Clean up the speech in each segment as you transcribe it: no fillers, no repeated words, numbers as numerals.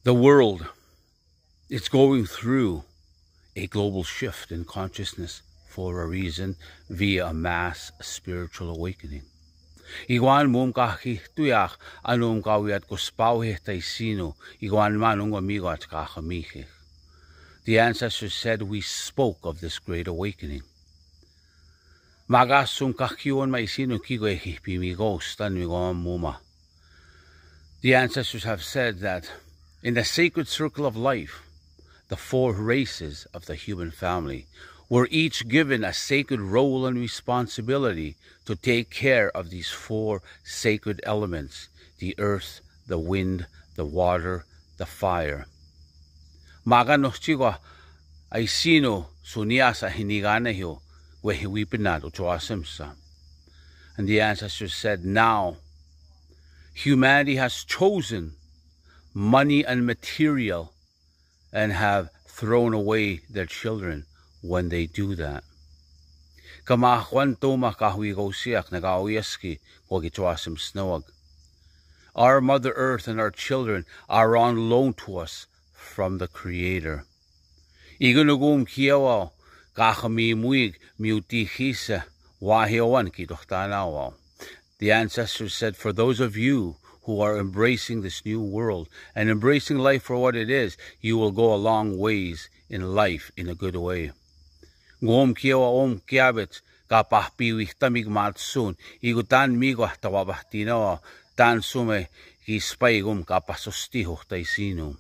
The world is going through a global shift in consciousness for a reason via a mass spiritual awakening. Iguan mum kahi tuyak anum kawiat kuspawi taisino iguan manung amigo at kakamihe. The ancestors said we spoke of this great awakening. Magasum kakiwan maisino kigoehi pimigos tanmigo muma. The ancestors have said that in the sacred circle of life, the four races of the human family were each given a sacred role and responsibility to take care of these four sacred elements: the earth, the wind, the water, the fire. Maganoschiwa ay sino sunia sa hiniganahyo wehiwipinado choasimsa. And the ancestors said, now humanity has chosen money and material and have thrown away their children when they do that. Our Mother Earth and our children are on loan to us from the Creator. Igunugum kiawa kakami muig miutihisa wahiowan kidohtanawa. The ancestors said, for those of you who are embracing this new world and embracing life for what it is, you will go a long ways in life in a good way. Ngom kiawa om kiabit kapahpiwih tamig matsun igutan migo tawabahtinawa tan sume kispaigum kapasustiho taisino.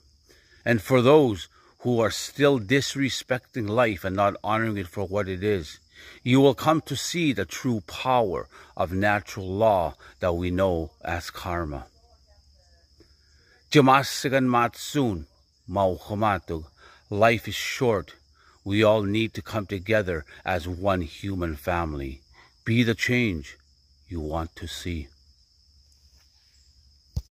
And for those who are still disrespecting life and not honoring it for what it is, you will come to see the true power of natural law that we know as karma. Jamasigan matsun, mauhamatug. Life is short. We all need to come together as one human family. Be the change you want to see.